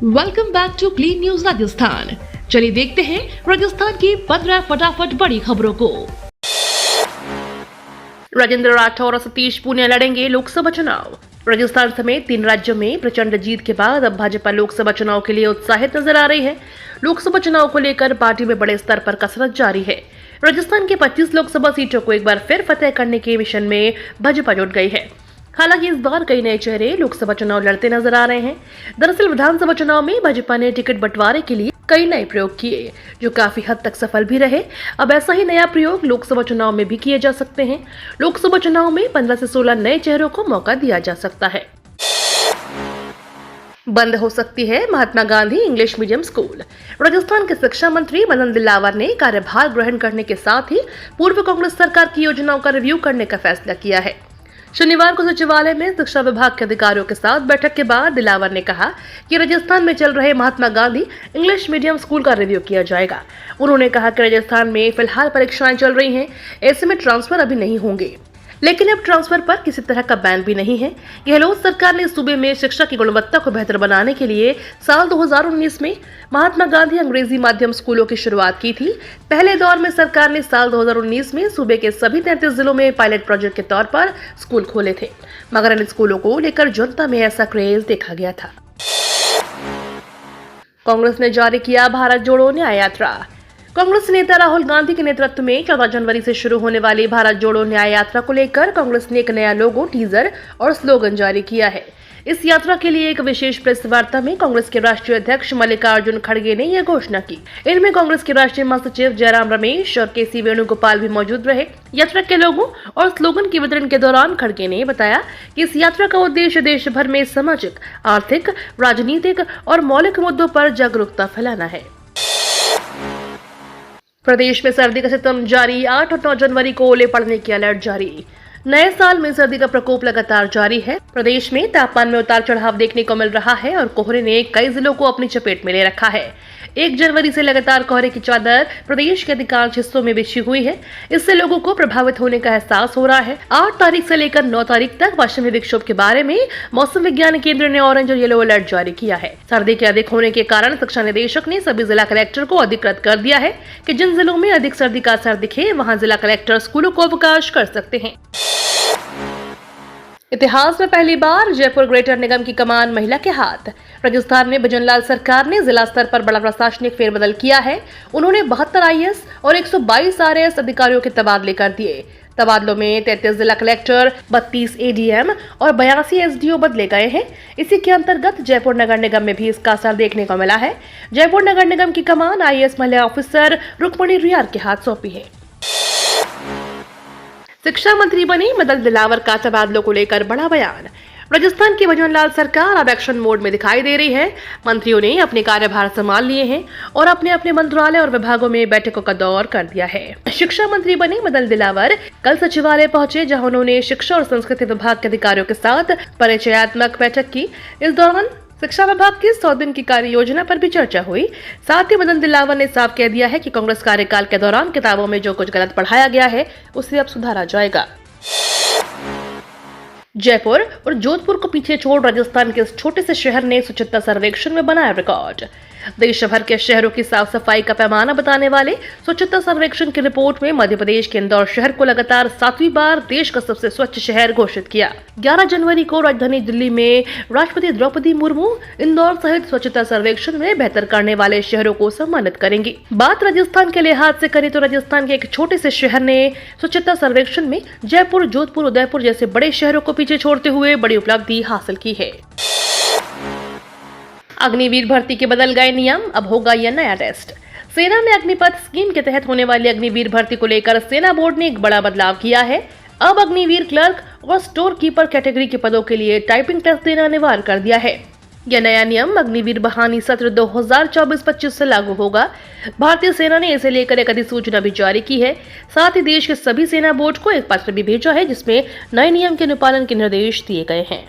Welcome back to clean news Rajasthan. चलिए देखते हैं राजस्थान की 15 फटाफट बड़ी खबरों को। राजेंद्र राठौर और सतीश पूनिया लड़ेंगे लोकसभा चुनाव। राजस्थान समेत 3 राज्यों में प्रचंड जीत के बाद अब भाजपा लोकसभा चुनाव के लिए उत्साहित नजर आ रही है। लोकसभा चुनाव को लेकर पार्टी में बड़े स्तर पर कसरत जारी है। राजस्थान के 25 लोकसभा सीटों को एक बार फिर फतेह करने के मिशन में भाजपा जुट गई है। हालांकि इस बार कई नए चेहरे लोकसभा चुनाव लड़ते नजर आ रहे हैं। दरअसल विधानसभा चुनाव में भाजपा ने टिकट बंटवारे के लिए कई नए प्रयोग किए, जो काफी हद तक सफल भी रहे। अब ऐसा ही नया प्रयोग लोकसभा चुनाव में भी किए जा सकते हैं। लोकसभा चुनाव में 15 से 16 नए चेहरों को मौका दिया जा सकता है। बंद हो सकती है Mahatma Gandhi English medium school. Rajasthan के शिक्षा मंत्री मदन दिलावर ने कार्यभार ग्रहण करने के साथ ही पूर्व कांग्रेस सरकार की योजनाओं का रिव्यू करने का फैसला किया है। शनिवार को सचिवालय में शिक्षा विभाग के अधिकारियों के साथ बैठक के बाद दिलावर ने कहा कि राजस्थान में चल रहे महात्मा गांधी इंग्लिश मीडियम स्कूल का रिव्यू किया जाएगा। उन्होंने कहा कि राजस्थान में फिलहाल परीक्षाएं चल रही हैं, ऐसे में ट्रांसफर अभी नहीं होंगे, लेकिन अब ट्रांसफर पर किसी तरह का बैन भी नहीं है। गहलोत सरकार ने सूबे में शिक्षा की गुणवत्ता को बेहतर बनाने के लिए साल 2019 में महात्मा गांधी अंग्रेजी माध्यम स्कूलों की शुरुआत की थी। पहले दौर में सरकार ने साल 2019 में सूबे के सभी 33 जिलों में पायलट प्रोजेक्ट के तौर पर स्कूल खोले थे, मगर इन स्कूलों को लेकर जनता में ऐसा क्रेज देखा गया था। कांग्रेस ने जारी किया भारत जोड़ो न्याय यात्रा। कांग्रेस नेता राहुल गांधी के नेतृत्व में 14 जनवरी से शुरू होने वाली भारत जोड़ो न्याय यात्रा को लेकर कांग्रेस ने एक नया लोगो, टीजर और स्लोगन जारी किया है। इस यात्रा के लिए एक विशेष प्रेस वार्ता में कांग्रेस के राष्ट्रीय अध्यक्ष मल्लिकार्जुन खड़गे ने यह घोषणा की। इनमें कांग्रेस के राष्ट्रीय महासचिव जयराम रमेश और के सी वेणुगोपाल भी मौजूद रहे। यात्रा के लोगों और स्लोगन के वितरण के दौरान खड़गे ने बताया कि इस यात्रा का उद्देश्य देश भर में सामाजिक, आर्थिक, राजनीतिक और मौलिक मुद्दों पर जागरूकता फैलाना है। प्रदेश में सर्दी का सितम जारी। 8 और 9 जनवरी को ओले पड़ने की अलर्ट जारी। नए साल में सर्दी का प्रकोप लगातार जारी है। प्रदेश में तापमान में उतार चढ़ाव देखने को मिल रहा है और कोहरे ने कई जिलों को अपनी चपेट में ले रखा है। 1 जनवरी से लगातार कोहरे की चादर प्रदेश के अधिकांश हिस्सों में बिछी हुई है। इससे लोगों को प्रभावित होने का एहसास हो रहा है। 8 तारीख से लेकर 9 तारीख तक पश्चिमी विक्षोभ के बारे में मौसम विज्ञान केंद्र ने ऑरेंज और येलो अलर्ट जारी किया है। सर्दी के अधिक होने के कारण शिक्षा निदेशक ने सभी जिला कलेक्टर को अधिकृत कर दिया है कि जिन जिलों में अधिक सर्दी का असर दिखे, वहां जिला कलेक्टर स्कूलों को अवकाश कर सकते हैं। इतिहास में पहली बार जयपुर ग्रेटर निगम की कमान महिला के हाथ। राजस्थान में भजनलाल सरकार ने जिला स्तर पर बड़ा प्रशासनिक फेरबदल किया है। उन्होंने 72 आईएएस और 122 आरएएस अधिकारियों के तबादले कर दिए। तबादलों में 33 जिला कलेक्टर, 32 एडीएम और 82 एसडीओ बदले गए हैं। इसी के अंतर्गत जयपुर नगर निगम में भी इसका असर देखने को मिला है। जयपुर नगर निगम की कमान आईएएस महिला ऑफिसर रुक्मणी रियार के हाथ सौंपी है। शिक्षा मंत्री बने मदन दिलावर का तबादलों को लेकर बड़ा बयान। राजस्थान की भजनलाल सरकार अब एक्शन मोड में दिखाई दे रही है। मंत्रियों ने अपने कार्यभार संभाल लिए हैं और अपने अपने मंत्रालय और विभागों में बैठकों का दौर कर दिया है। शिक्षा मंत्री बने मदन दिलावर कल सचिवालय पहुंचे, जहां उन्होंने शिक्षा और संस्कृति विभाग के अधिकारियों के साथ परिचयात्मक बैठक की। इस दौरान शिक्षा विभाग की 100 दिन की कार्य योजना पर भी चर्चा हुई। साथ ही मदन दिलावर ने साफ कह दिया है कि कांग्रेस कार्यकाल के दौरान किताबों में जो कुछ गलत पढ़ाया गया है, उसे अब सुधारा जाएगा। जयपुर और जोधपुर को पीछे छोड़ राजस्थान के इस छोटे से शहर ने स्वच्छता सर्वेक्षण में बनाया रिकॉर्ड। देश भर के शहरों की साफ सफाई का पैमाना बताने वाले स्वच्छता सर्वेक्षण की रिपोर्ट में मध्य प्रदेश के इंदौर शहर को लगातार 7वीं बार देश का सबसे स्वच्छ शहर घोषित किया। 11 जनवरी को राजधानी दिल्ली में राष्ट्रपति द्रौपदी मुर्मू इंदौर सहित स्वच्छता सर्वेक्षण में बेहतर करने वाले शहरों को सम्मानित करेंगी। बात राजस्थान के लिहाज से करें तो राजस्थान के एक छोटे से शहर ने स्वच्छता सर्वेक्षण में जयपुर, जोधपुर, उदयपुर जैसे बड़े शहरों को पीछे छोड़ते हुए बड़ी उपलब्धि हासिल की है। अग्निवीर भर्ती के बदल गए नियम, अब होगा यह नया टेस्ट। सेना में अग्निपथ स्कीम के तहत होने वाली अग्निवीर भर्ती को लेकर सेना बोर्ड ने एक बड़ा बदलाव किया है। अब अग्निवीर क्लर्क और स्टोर कीपर कैटेगरी के पदों के लिए टाइपिंग टेस्ट देना अनिवार्य कर दिया है। यह नया नियम अग्निवीर बहाली सत्र 2024-25 से लागू होगा। भारतीय सेना ने इसे लेकर एक अधिसूचना भी जारी की है। साथ ही देश के सभी सेना बोर्ड को एक पत्र भी भेजा है, जिसमें नए नियम के अनुपालन के निर्देश दिए गए हैं।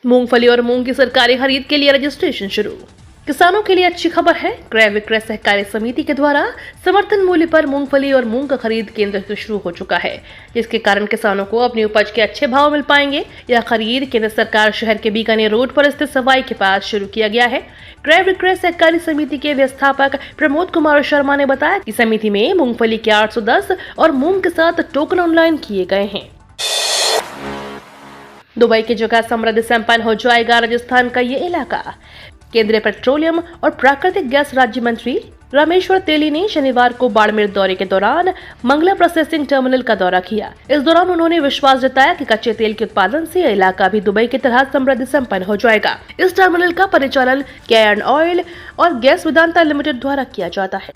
मूंगफली और मूंग की सरकारी खरीद के लिए रजिस्ट्रेशन शुरू। किसानों के लिए अच्छी खबर है। क्रय विक्रय सहकारी समिति के द्वारा समर्थन मूल्य पर मूंगफली और मूंग का खरीद केंद्र से शुरू हो चुका है, जिसके कारण किसानों को अपनी उपज के अच्छे भाव मिल पाएंगे। यह खरीद केंद्र सरकार शहर के बीकानेर रोड पर स्थित सवाई के पास शुरू किया गया है। क्रय विक्रय सहकारी समिति के व्यवस्थापक प्रमोद कुमार शर्मा ने बताया कि समिति में मूंगफली के 810 और मूंग के साथ टोकन ऑनलाइन किए गए हैं। दुबई की जगह समृद्ध संपन्न हो जाएगा राजस्थान का ये इलाका। केंद्रीय पेट्रोलियम और प्राकृतिक गैस राज्य मंत्री रामेश्वर तेली ने शनिवार को बाड़मेर दौरे के दौरान मंगला प्रोसेसिंग टर्मिनल का दौरा किया। इस दौरान उन्होंने विश्वास जताया कि कच्चे तेल के उत्पादन से यह इलाका भी दुबई की तरह समृद्ध संपन्न हो जाएगा। इस टर्मिनल का परिचालन केयर्न ऑयल और गैस वेदांता लिमिटेड द्वारा किया जाता है।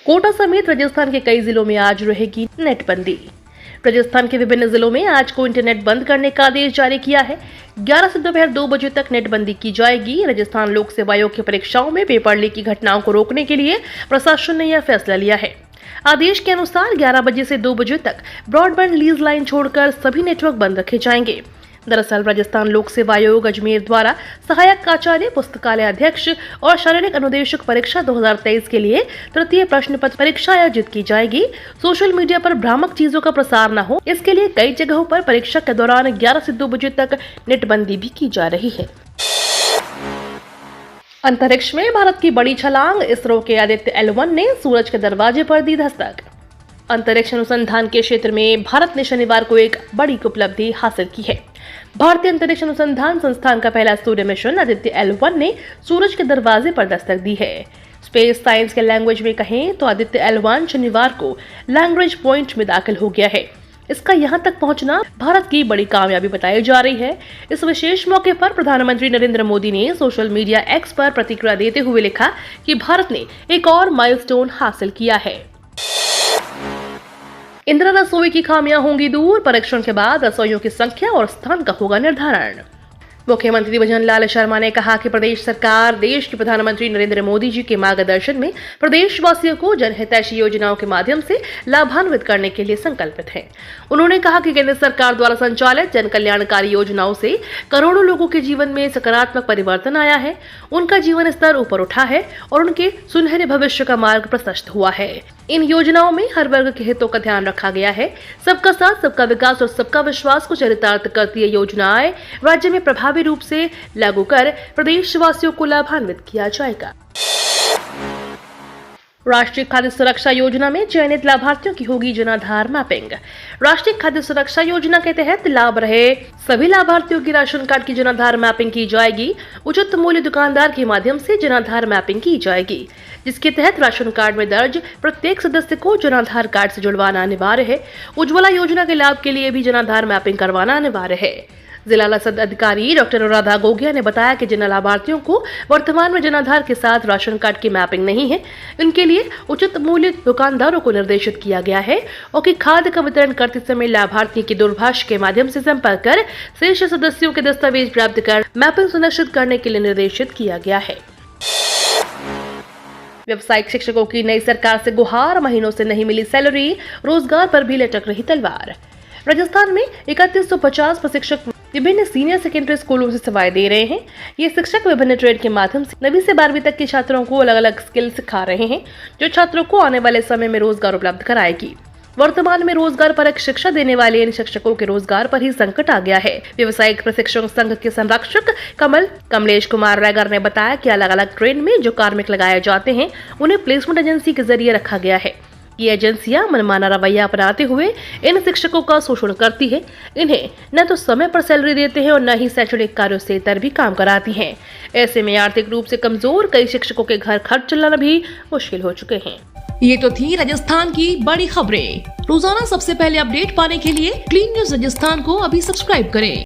कोटा समेत राजस्थान के कई जिलों में आज रहेगी नेटबंदी। राजस्थान के विभिन्न जिलों में आज को इंटरनेट बंद करने का आदेश जारी किया है। 11 से दोपहर 2 बजे तक नेटबंदी की जाएगी। राजस्थान लोक सेवा आयोग की परीक्षाओं में पेपर लीक की घटनाओं को रोकने के लिए प्रशासन ने यह फैसला लिया है। आदेश के अनुसार 11 बजे से 2 बजे तक ब्रॉडबैंड लीज लाइन छोड़कर सभी नेटवर्क बंद रखे जाएंगे। दरअसल राजस्थान लोक सेवा आयोग अजमेर द्वारा सहायक आचार्य, पुस्तकालय अध्यक्ष और शारीरिक अनुदेशक परीक्षा 2023 के लिए तृतीय प्रश्न पत्र परीक्षा आयोजित की जाएगी। सोशल मीडिया पर भ्रामक चीजों का प्रसार न हो, इसके लिए कई जगहों पर परीक्षा के दौरान 11 से 2 बजे तक नेटबंदी भी की जा रही है। अंतरिक्ष में भारत की बड़ी छलांग। इसरो के आदित्य L1 ने सूरज के दरवाजे पर दी दस्तक। अंतरिक्ष अनुसंधान के क्षेत्र में भारत ने शनिवार को एक बड़ी उपलब्धि हासिल की है। भारतीय अंतरिक्ष अनुसंधान संस्थान का पहला सूर्य मिशन आदित्य L1 ने सूरज के दरवाजे पर दस्तक दी है। स्पेस साइंस के लैंग्वेज में कहें तो आदित्य L1 शनिवार को लैंग्वेज पॉइंट में दाखिल हो गया है। इसका यहां तक पहुंचना भारत की बड़ी कामयाबी बताई जा रही है। इस विशेष मौके पर प्रधानमंत्री नरेंद्र मोदी ने सोशल मीडिया X पर प्रतिक्रिया देते हुए लिखा कि भारत ने एक और माइलस्टोन हासिल किया है। इंदिरा रसोई की खामियां होंगी दूर। परीक्षण के बाद रसोइयों की संख्या और स्थान का होगा निर्धारण। मुख्यमंत्री भजन लाल शर्मा ने कहा कि प्रदेश सरकार देश के प्रधानमंत्री नरेंद्र मोदी जी के मार्गदर्शन में प्रदेशवासियों को जनहितैषी योजनाओं के माध्यम से लाभान्वित करने के लिए संकल्पित है। उन्होंने कहा कि केंद्र सरकार द्वारा संचालित जन कल्याणकारी योजनाओं से करोड़ों लोगों के जीवन में सकारात्मक परिवर्तन आया है, उनका जीवन स्तर ऊपर उठा है और उनके सुनहरे भविष्य का मार्ग प्रशस्त हुआ है। इन योजनाओं में हर वर्ग के हितों का ध्यान रखा गया है। सबका साथ, सबका विकास और सबका विश्वास को चरितार्थ करती ये योजनाएं राज्य में प्रभावी रूप से लागू कर प्रदेशवासियों को लाभान्वित किया जाएगा। राष्ट्रीय खाद्य सुरक्षा योजना में चयनित लाभार्थियों की होगी जनाधार मैपिंग। राष्ट्रीय खाद्य सुरक्षा योजना के तहत लाभ रहे सभी लाभार्थियों की राशन कार्ड की जनाधार मैपिंग की जाएगी। उचित मूल्य दुकानदार के माध्यम से जनाधार मैपिंग की जाएगी, जिसके तहत राशन कार्ड में दर्ज प्रत्येक सदस्य को जनाधार कार्ड से जुड़वाना अनिवार्य है। उज्ज्वला योजना के लाभ के लिए भी जनाधार मैपिंग करवाना अनिवार्य है। जिला रसद अधिकारी डॉक्टर अनुराधा गोगिया ने बताया कि जिन लाभार्थियों को वर्तमान में जनाधार के साथ राशन कार्ड की मैपिंग नहीं है, इनके लिए उचित मूल्य दुकानदारों को निर्देशित किया गया है और कि खाद्य का वितरण करते समय लाभार्थी के दूरभाष के माध्यम से संपर्क कर शेष सदस्यों के दस्तावेज प्राप्त कर मैपिंग सुनिश्चित करने के लिए निर्देशित किया गया है। व्यावसायिक शिक्षकों की नई सरकार से गुहार। महीनों से नहीं मिली सैलरी, रोजगार पर भी लटक रही तलवार। राजस्थान में 3150 प्रशिक्षक विभिन्न सीनियर सेकेंडरी स्कूलों से सेवाएं दे रहे हैं। ये शिक्षक विभिन्न ट्रेड के माध्यम से 9वीं से 12वीं तक के छात्रों को अलग अलग स्किल सिखा रहे हैं, जो छात्रों को आने वाले समय में रोजगार उपलब्ध कराएगी। वर्तमान में रोजगार परक शिक्षा देने वाले इन शिक्षकों के रोजगार पर ही संकट आ गया है। व्यवसायिक प्रशिक्षण संघ के संरक्षक कमलेश कुमार रैगर ने बताया कि अलग अलग ट्रेड में जो कार्मिक लगाए जाते हैं, उन्हें प्लेसमेंट एजेंसी के जरिए रखा गया है। ये एजेंसियां मनमाना रवैया अपनाते हुए इन शिक्षकों का शोषण करती है। इन्हें न तो समय पर सैलरी देते हैं और न ही शैक्षणिक कार्यों से इतर भी काम कराती हैं। ऐसे में आर्थिक रूप से कमजोर कई शिक्षकों के घर खर्च चलाना भी मुश्किल हो चुके हैं। ये तो थी राजस्थान की बड़ी खबरें। रोजाना सबसे पहले अपडेट पाने के लिए क्लीन न्यूज राजस्थान को अभी सब्सक्राइब करें।